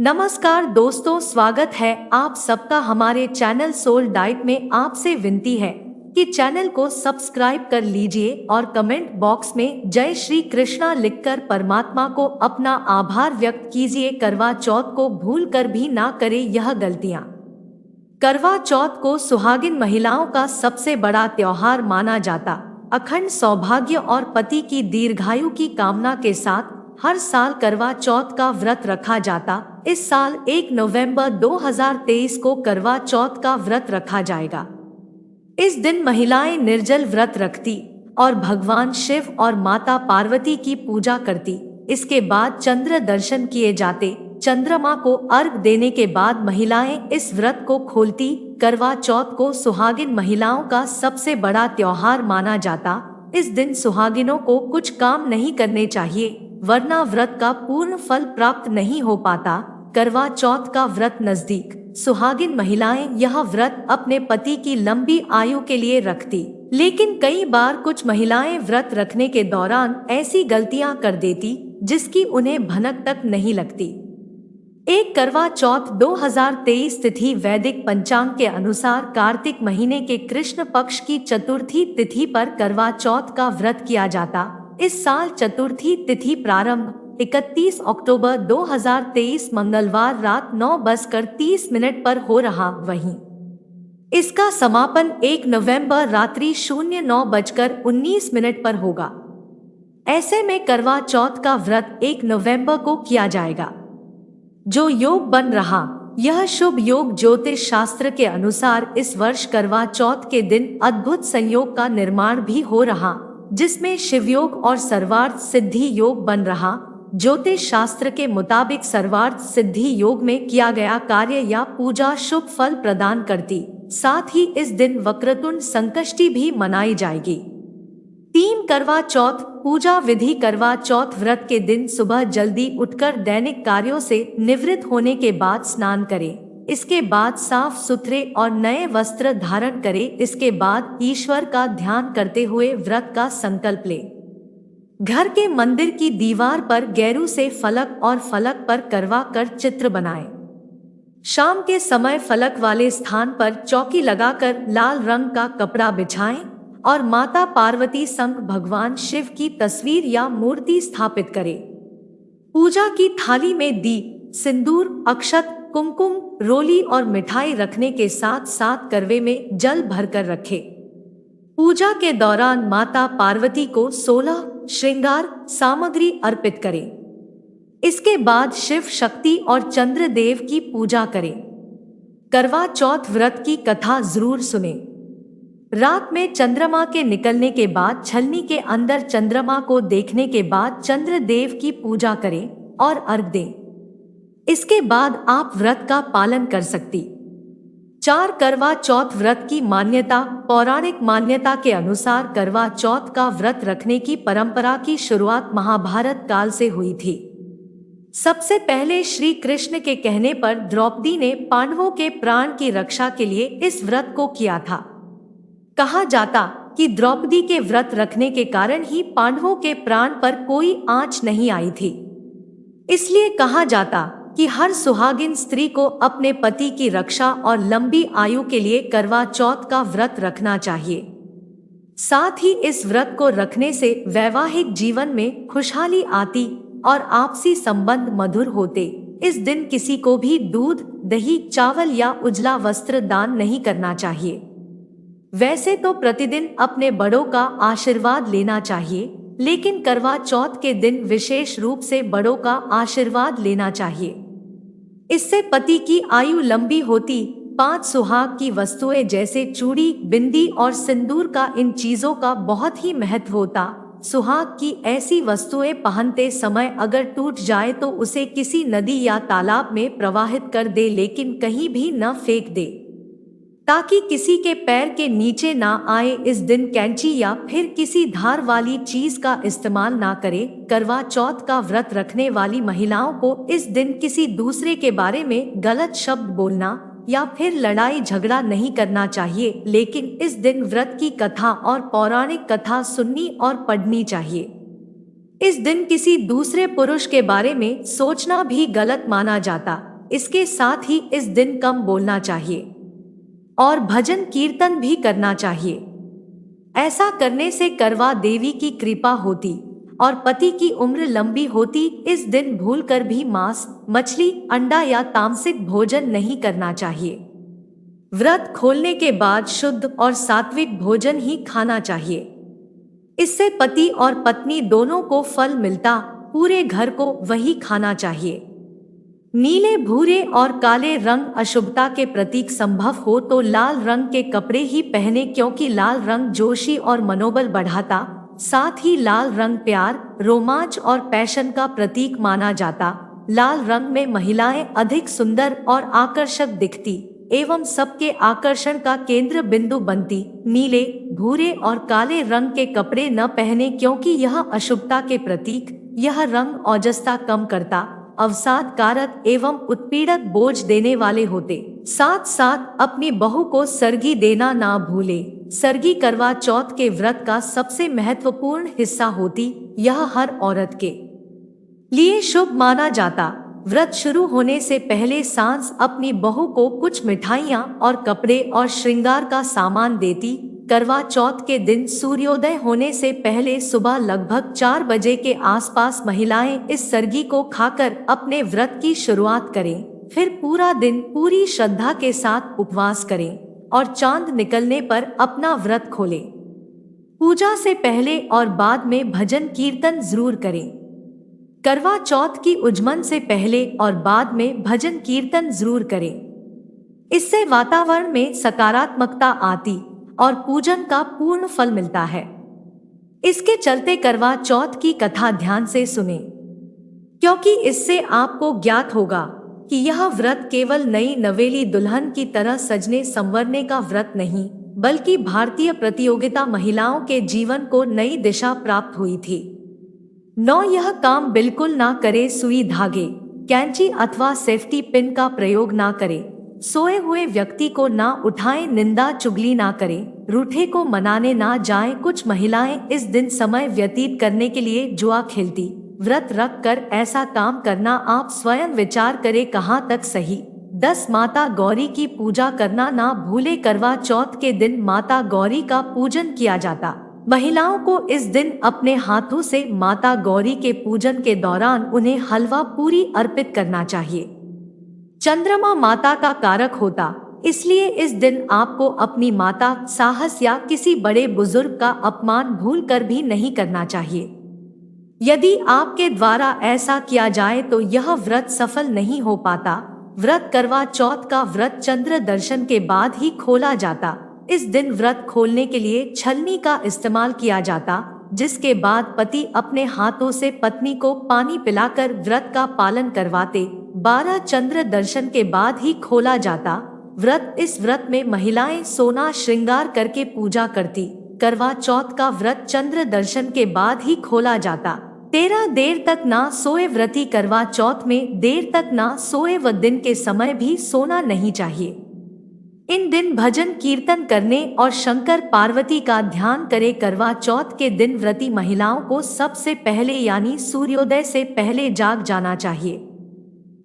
नमस्कार दोस्तों, स्वागत है आप सबका हमारे चैनल सोल डाइट में। आपसे विनती है कि चैनल को सब्सक्राइब कर लीजिए और कमेंट बॉक्स में जय श्री कृष्णा लिखकर परमात्मा को अपना आभार व्यक्त कीजिए। करवा चौथ को भूल कर भी ना करें यह गलतियां। करवा चौथ को सुहागिन महिलाओं का सबसे बड़ा त्योहार माना जाता। अखंड सौभाग्य और पति की दीर्घायु की कामना के साथ हर साल करवा चौथ का व्रत रखा जाता। इस साल 1 नवंबर 2023 को करवा चौथ का व्रत रखा जाएगा। इस दिन महिलाएं निर्जल व्रत रखती और भगवान शिव और माता पार्वती की पूजा करती। इसके बाद चंद्र दर्शन किए जाते। चंद्रमा को अर्घ देने के बाद महिलाएं इस व्रत को खोलती। करवा चौथ को सुहागिन महिलाओं का सबसे बड़ा त्योहार माना जाता। इस दिन सुहागिनों को कुछ काम नहीं करने चाहिए, वरना व्रत का पूर्ण फल प्राप्त नहीं हो पाता। करवा चौथ का व्रत नजदीक सुहागिन महिलाएं यह व्रत अपने पति की लंबी आयु के लिए रखती, लेकिन कई बार कुछ महिलाएं व्रत रखने के दौरान ऐसी गलतियां कर देती जिसकी उन्हें भनक तक नहीं लगती। एक करवा चौथ 2023 तिथि वैदिक पंचांग के अनुसार कार्तिक महीने के कृष्ण पक्ष की चतुर्थी तिथि पर करवा चौथ का व्रत किया जाता। इस साल चतुर्थी तिथि प्रारंभ 31 अक्टूबर 2023 मंगलवार रात 9:30 पर हो रहा, वहीं इसका समापन 1 नवंबर रात्रि 09:19 पर होगा। ऐसे में करवा चौथ का व्रत 1 नवंबर को किया जाएगा। जो योग बन रहा, यह शुभ योग ज्योतिष शास्त्र के अनुसार इस वर्ष करवा चौथ के दिन अद्भुत संयोग का निर्माण भी हो रहा, जिसमें शिवयोग और सर्वार्थ सिद्धि योग बन रहा। ज्योतिष शास्त्र के मुताबिक सर्वार्थ सिद्धि योग में किया गया कार्य या पूजा शुभ फल प्रदान करती। साथ ही इस दिन वक्रतुंड संकष्टी भी मनाई जाएगी। 3 करवा चौथ पूजा विधि। करवा चौथ व्रत के दिन सुबह जल्दी उठकर दैनिक कार्यों से निवृत्त होने के बाद स्नान करें। इसके बाद साफ सुथरे और नए वस्त्र धारण करें। इसके बाद ईश्वर का ध्यान करते हुए व्रत का संकल्प लें। घर के मंदिर की दीवार पर गेरू से फलक और फलक पर करवा कर चित्र बनाएं। शाम के समय फलक वाले स्थान पर चौकी लगाकर लाल रंग का कपड़ा बिछाएं और माता पार्वती संग भगवान शिव की तस्वीर या मूर्ति स्थापित करें। पूजा की थाली में दीप, सिंदूर, अक्षत, कुमकुम, रोली और मिठाई रखने के साथ साथ करवे में जल भरकर रखें। पूजा के दौरान माता पार्वती को 16 श्रृंगार सामग्री अर्पित करें। इसके बाद शिव शक्ति और चंद्रदेव की पूजा करें। करवा चौथ व्रत की कथा जरूर सुनें। रात में चंद्रमा के निकलने के बाद छलनी के अंदर चंद्रमा को देखने के बाद चंद्रदेव की पूजा करें और अर्घ दें। इसके बाद आप व्रत का पालन कर सकती। 4 करवा चौथ व्रत की मान्यता। पौराणिक मान्यता के अनुसार करवा चौथ का व्रत रखने की परंपरा की शुरुआत महाभारत काल से हुई थी। सबसे पहले श्री कृष्ण के कहने पर द्रौपदी ने पांडवों के प्राण की रक्षा के लिए इस व्रत को किया था। कहा जाता कि द्रौपदी के व्रत रखने के कारण ही पांडवों के प्राण पर कोई आंच नहीं आई थी। इसलिए कहा जाता कि हर सुहागिन स्त्री को अपने पति की रक्षा और लंबी आयु के लिए करवा चौथ का व्रत रखना चाहिए। साथ ही इस व्रत को रखने से वैवाहिक जीवन में खुशहाली आती और आपसी संबंध मधुर होते। इस दिन किसी को भी दूध, दही, चावल या उजला वस्त्र दान नहीं करना चाहिए। वैसे तो प्रतिदिन अपने बड़ों का आशीर्वाद लेना चाहिए, लेकिन करवा चौथ के दिन विशेष रूप से बड़ों का आशीर्वाद लेना चाहिए। इससे पति की आयु लंबी होती। 5 सुहाग की वस्तुएं जैसे चूड़ी, बिंदी और सिंदूर का इन चीजों का बहुत ही महत्व होता। सुहाग की ऐसी वस्तुएं पहनते समय अगर टूट जाए तो उसे किसी नदी या तालाब में प्रवाहित कर दे, लेकिन कहीं भी न फेंक दे, ताकि किसी के पैर के नीचे ना आए। इस दिन कैंची या फिर किसी धार वाली चीज का इस्तेमाल ना करें। करवा चौथ का व्रत रखने वाली महिलाओं को इस दिन किसी दूसरे के बारे में गलत शब्द बोलना या फिर लड़ाई झगड़ा नहीं करना चाहिए, लेकिन इस दिन व्रत की कथा और पौराणिक कथा सुननी और पढ़नी चाहिए। इस दिन किसी दूसरे पुरुष के बारे में सोचना भी गलत माना जाता। इसके साथ ही इस दिन कम बोलना चाहिए और भजन कीर्तन भी करना चाहिए। ऐसा करने से करवा देवी की कृपा होती और पति की उम्र लंबी होती। इस दिन भूलकर भी मांस, मछली, अंडा या तामसिक भोजन नहीं करना चाहिए। व्रत खोलने के बाद शुद्ध और सात्विक भोजन ही खाना चाहिए। इससे पति और पत्नी दोनों को फल मिलता। पूरे घर को वही खाना चाहिए। नीले, भूरे और काले रंग अशुभता के प्रतीक संभव हो तो लाल रंग के कपड़े ही पहने, क्योंकि लाल रंग जोशी और मनोबल बढ़ाता। साथ ही लाल रंग प्यार, रोमांच और पैशन का प्रतीक माना जाता। लाल रंग में महिलाएं अधिक सुंदर और आकर्षक दिखती एवं सबके आकर्षण का केंद्र बिंदु बनती। नीले, भूरे और काले रंग के कपड़े न पहने, क्योंकि यह अशुभता के प्रतीक। यह रंग ओजस्ता कम करता, अवसाद कारक एवं उत्पीड़क बोझ देने वाले होते। साथ साथ अपनी बहू को सरगी देना ना भूले। सरगी करवा चौथ के व्रत का सबसे महत्वपूर्ण हिस्सा होती। यह हर औरत के लिए शुभ माना जाता। व्रत शुरू होने से पहले सास अपनी बहू को कुछ मिठाइयाँ और कपड़े और श्रृंगार का सामान देती। करवा चौथ के दिन सूर्योदय होने से पहले सुबह लगभग 4 बजे के आसपास महिलाएं इस सरगी को खाकर अपने व्रत की शुरुआत करें। फिर पूरा दिन पूरी श्रद्धा के साथ उपवास करें और चांद निकलने पर अपना व्रत खोलें। पूजा से पहले और बाद में भजन कीर्तन जरूर करें। करवा चौथ की उज्जमन से पहले और बाद में भजन कीर्तन जरूर करें। इससे वातावरण में सकारात्मकता आती और पूजन का पूर्ण फल मिलता है। इसके चलते करवा चौथ की कथा ध्यान से सुने, क्योंकि इससे आपको ज्ञात होगा कि यह व्रत केवल नई नवेली दुल्हन की तरह सजने संवरने का व्रत नहीं, बल्कि भारतीय प्रतियोगिता महिलाओं के जीवन को नई दिशा प्राप्त हुई थी। 9 यह काम बिल्कुल ना करे। सुई धागे, कैंची अथवा सेफ्टी पिन का प्रयोग ना करें। सोए हुए व्यक्ति को ना उठाएं, निंदा चुगली ना करें, रूठे को मनाने ना जाएं। कुछ महिलाएं इस दिन समय व्यतीत करने के लिए जुआ खेलती। व्रत रख कर ऐसा काम करना आप स्वयं विचार करें कहाँ तक सही। 10 माता गौरी की पूजा करना ना भूले। करवा चौथ के दिन माता गौरी का पूजन किया जाता। महिलाओं को इस दिन अपने हाथों से माता गौरी के पूजन के दौरान उन्हें हलवा पूरी अर्पित करना चाहिए। चंद्रमा माता का कारक होता, इसलिए इस दिन आपको अपनी माता, साहस या किसी बड़े बुजुर्ग का अपमान भूलकर भी नहीं करना चाहिए। यदि आपके द्वारा ऐसा किया जाए तो यह व्रत सफल नहीं हो पाता। व्रत करवा चौथ का व्रत चंद्र दर्शन के बाद ही खोला जाता। इस दिन व्रत खोलने के लिए छलनी का इस्तेमाल किया जाता, जिसके बाद पति अपने हाथों से पत्नी को पानी पिलाकर व्रत का पालन करवाते। 12 चंद्र दर्शन के बाद ही खोला जाता। इस व्रत में महिलाएं सोना श्रृंगार करके पूजा करती। करवा चौथ का व्रत चंद्र दर्शन के बाद ही खोला जाता। 13 देर तक ना सोए व्रती करवा चौथ में देर तक ना सोए व दिन के समय भी सोना नहीं चाहिए। इन दिन भजन कीर्तन करने और शंकर पार्वती का ध्यान करे। करवा चौथ के दिन व्रती महिलाओं को सबसे पहले यानी सूर्योदय से पहले जाग जाना चाहिए।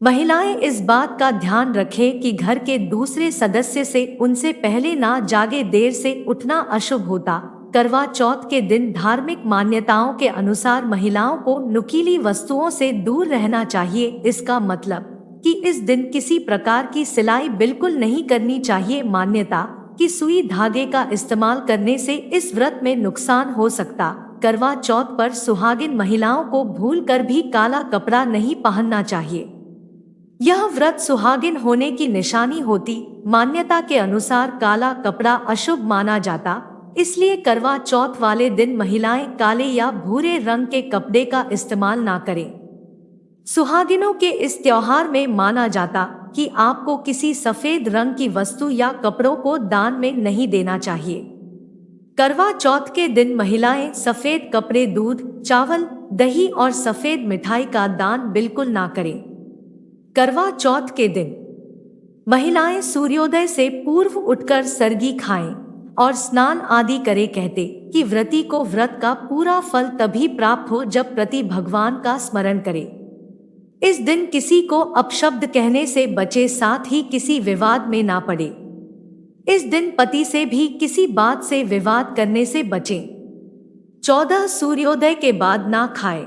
महिलाएं इस बात का ध्यान रखें कि घर के दूसरे सदस्य से उनसे पहले ना जागे। देर से उठना अशुभ होता। करवा चौथ के दिन धार्मिक मान्यताओं के अनुसार महिलाओं को नुकीली वस्तुओं से दूर रहना चाहिए। इसका मतलब कि इस दिन किसी प्रकार की सिलाई बिल्कुल नहीं करनी चाहिए। मान्यता कि सुई धागे का इस्तेमाल करने से इस व्रत में नुकसान हो सकता। करवा चौथ पर सुहागिन महिलाओं को भूलकर भी काला कपड़ा नहीं पहनना चाहिए। यह व्रत सुहागिन होने की निशानी होती। मान्यता के अनुसार काला कपड़ा अशुभ माना जाता, इसलिए करवा चौथ वाले दिन महिलाएं काले या भूरे रंग के कपड़े का इस्तेमाल ना करें। सुहागिनों के इस त्योहार में माना जाता कि आपको किसी सफेद रंग की वस्तु या कपड़ों को दान में नहीं देना चाहिए। करवा चौथ के दिन महिलाएं सफेद कपड़े, दूध, चावल, दही और सफेद मिठाई का दान बिल्कुल ना करें। करवा चौथ के दिन महिलाएं सूर्योदय से पूर्व उठकर सरगी खाएं और स्नान आदि करें। कहते कि व्रती को व्रत का पूरा फल तभी प्राप्त हो जब प्रति भगवान का स्मरण करे। इस दिन किसी को अपशब्द कहने से बचे, साथ ही किसी विवाद में ना पड़े। इस दिन पति से भी किसी बात से विवाद करने से बचें। 14 सूर्योदय के बाद ना खाएं।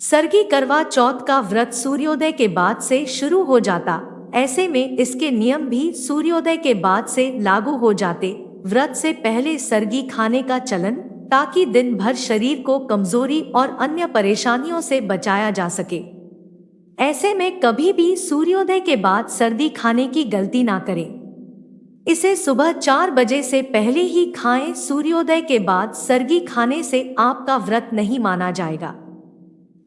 सरगी करवा चौथ का व्रत सूर्योदय के बाद से शुरू हो जाता, ऐसे में इसके नियम भी सूर्योदय के बाद से लागू हो जाते। व्रत से पहले सरगी खाने का चलन, ताकि दिन भर शरीर को कमजोरी और अन्य परेशानियों से बचाया जा सके। ऐसे में कभी भी सूर्योदय के बाद सर्दी खाने की गलती ना करें। इसे सुबह 4 बजे से पहले ही खाएं। सूर्योदय के बाद सरगी खाने से आपका व्रत नहीं माना जाएगा।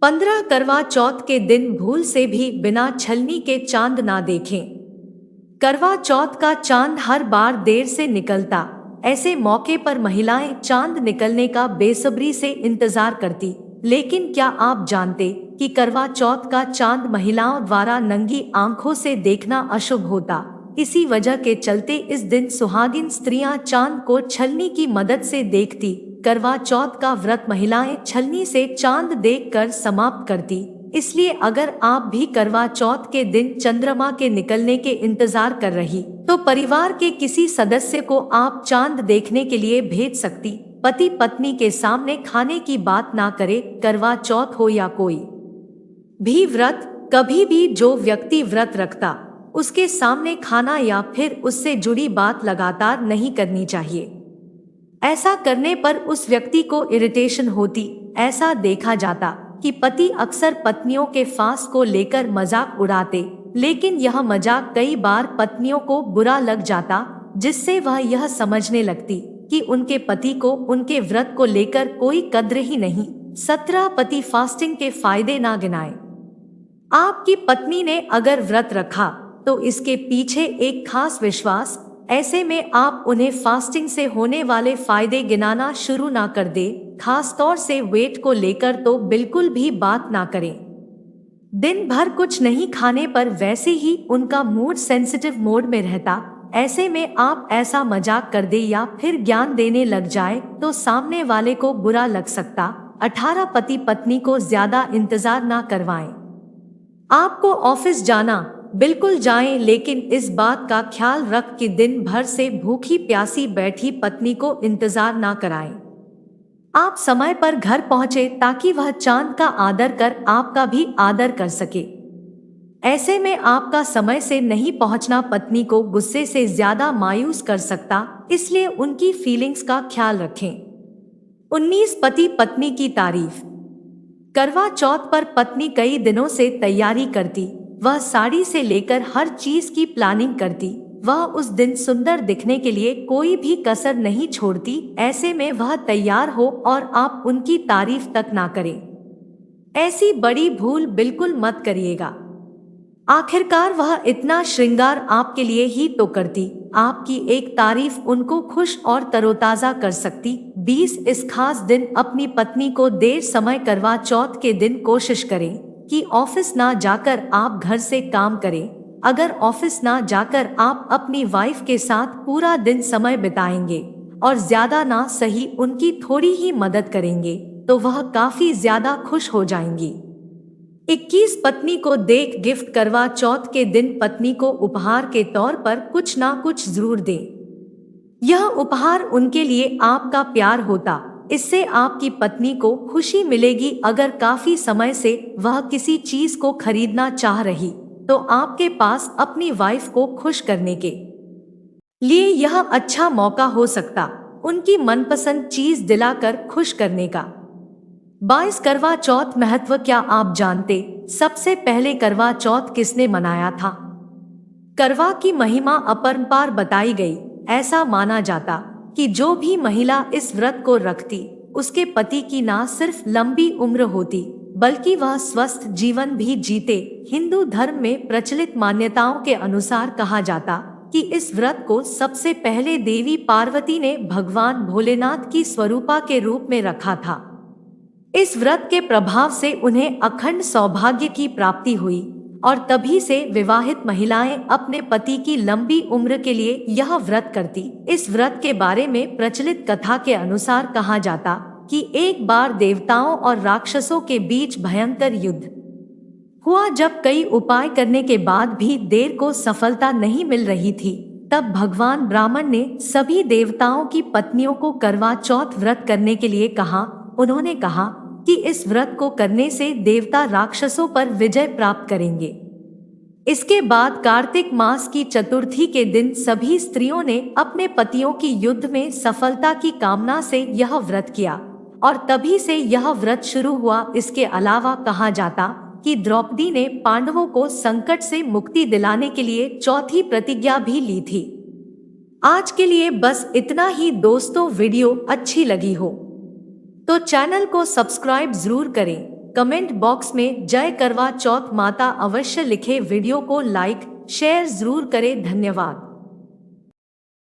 15 करवा चौथ के दिन भूल से भी बिना छलनी के चांद ना देखें। करवा चौथ का चांद हर बार देर से निकलता, ऐसे मौके पर महिलाएं चांद निकलने का बेसब्री से इंतजार करती। लेकिन क्या आप जानते कि करवा चौथ का चांद महिलाओं द्वारा नंगी आंखों से देखना अशुभ होता। इसी वजह के चलते इस दिन सुहागिन स्त्रियां चांद को छलनी की मदद से देखती। करवा चौथ का व्रत महिलाएं छलनी से चांद देखकर समाप्त करती। इसलिए अगर आप भी करवा चौथ के दिन चंद्रमा के निकलने के इंतजार कर रही, तो परिवार के किसी सदस्य को आप चांद देखने के लिए भेज सकती। पति पत्नी के सामने खाने की बात ना करे। करवा चौथ हो या कोई भी व्रत, कभी भी जो व्यक्ति व्रत रखता उसके सामने खाना या फिर उससे जुड़ी बात लगातार नहीं करनी चाहिए। ऐसा करने पर उस व्यक्ति को इरिटेशन होती। ऐसा देखा जाता कि पति अक्सर पत्नियों के फास्ट को लेकर मजाक उड़ाते, लेकिन यह मजाक कई बार पत्नियों को बुरा लग जाता, जिससे वह यह समझने लगती कि उनके पति को उनके व्रत को लेकर कोई कद्र ही नहीं। 17 पति फास्टिंग के फायदे ना गिनाए। आपकी पत्नी ने अगर व्रत रखा तो इसके पीछे एक खास विश्वास, ऐसे में आप उन्हें फास्टिंग से होने वाले फायदे गिनाना शुरू ना कर दे। खास तौर से वेट को लेकर तो बिल्कुल भी बात ना करें। दिन भर कुछ नहीं खाने पर वैसे ही उनका मूड सेंसिटिव मोड में रहता। ऐसे में आप ऐसा मजाक कर दे या फिर ज्ञान देने लग जाए तो सामने वाले को बुरा लग सकता। 18 पति पत्नी को ज्यादा इंतजार ना करवाएं। आपको ऑफिस जाना, बिल्कुल जाएं, लेकिन इस बात का ख्याल रख कि दिन भर से भूखी प्यासी बैठी पत्नी को इंतजार ना कराएं। आप समय पर घर पहुंचे ताकि वह चांद का आदर कर आपका भी आदर कर सके। ऐसे में आपका समय से नहीं पहुंचना पत्नी को गुस्से से ज्यादा मायूस कर सकता, इसलिए उनकी फीलिंग्स का ख्याल रखें। 19 पति पत्नी की तारीफ। करवा चौथ पर पत्नी कई दिनों से तैयारी करती। वह साड़ी से लेकर हर चीज की प्लानिंग करती। वह उस दिन सुंदर दिखने के लिए कोई भी कसर नहीं छोड़ती। ऐसे में वह तैयार हो और आप उनकी तारीफ तक ना करें। ऐसी बड़ी भूल बिल्कुल मत करिएगा। आखिरकार वह इतना श्रृंगार आपके लिए ही तो करती। आपकी एक तारीफ उनको खुश और तरोताजा कर सकती। 20 इस खास दिन अपनी पत्नी को देर समय करवा चौथ के दिन कोशिश करें कि ऑफिस ना जाकर आप घर से काम करें। अगर ऑफिस ना जाकर आप अपनी वाइफ के साथ पूरा दिन समय बिताएंगे और ज्यादा ना सही उनकी थोड़ी ही मदद करेंगे, तो वह काफी ज्यादा खुश हो जाएंगी। 21 पत्नी को देख गिफ्ट। करवा चौथ के दिन पत्नी को उपहार के तौर पर कुछ ना कुछ जरूर दें। यह उपहार उनके लिए आपका प्यार होता। इससे आपकी पत्नी को खुशी मिलेगी। अगर काफी समय से वह किसी चीज को खरीदना चाह रही, तो आपके पास अपनी वाइफ को खुश करने के लिए यह अच्छा मौका हो सकता, उनकी मनपसंद चीज दिलाकर खुश करने का। 22 करवा चौथ महत्व क्या आप जानते? सबसे पहले करवा चौथ किसने मनाया था? करवा की महिमा अपरंपार बताई गई। ऐसा माना जाता कि जो भी महिला इस व्रत को रखती, उसके पति की ना सिर्फ लंबी उम्र होती, बल्कि वह स्वस्थ जीवन भी जीते। हिंदू धर्म में प्रचलित मान्यताओं के अनुसार कहा जाता कि इस व्रत को सबसे पहले देवी पार्वती ने भगवान भोलेनाथ की स्वरूपा के रूप में रखा था। इस व्रत के प्रभाव से उन्हें अखंड सौभाग्य की प्राप्ति हुई और तभी से विवाहित महिलाएं अपने पति की लंबी उम्र के लिए यह व्रत करती। इस व्रत के बारे में प्रचलित कथा के अनुसार कहा जाता कि एक बार देवताओं और राक्षसों के बीच भयंकर युद्ध हुआ जब कई उपाय करने के बाद भी देर को सफलता नहीं मिल रही थी, तब भगवान ब्राह्मण ने सभी देवताओं की पत्नियों को करवा चौथ व्रत करने के लिए कहा। उन्होंने कहा कि इस व्रत को करने से देवता राक्षसों पर विजय प्राप्त करेंगे। इसके बाद कार्तिक मास की चतुर्थी के दिन सभी स्त्रियों ने अपने पतियों की युद्ध में सफलता की कामना से यह व्रत किया और तभी से यह व्रत शुरू हुआ। इसके अलावा कहा जाता कि द्रौपदी ने पांडवों को संकट से मुक्ति दिलाने के लिए चौथी प्रतिज्ञा भी ली थी। आज के लिए बस इतना ही दोस्तों। वीडियो अच्छी लगी हो तो चैनल को सब्सक्राइब जरूर करें। कमेंट बॉक्स में जय करवा चौथ माता अवश्य लिखें। वीडियो को लाइक शेयर जरूर करें। धन्यवाद।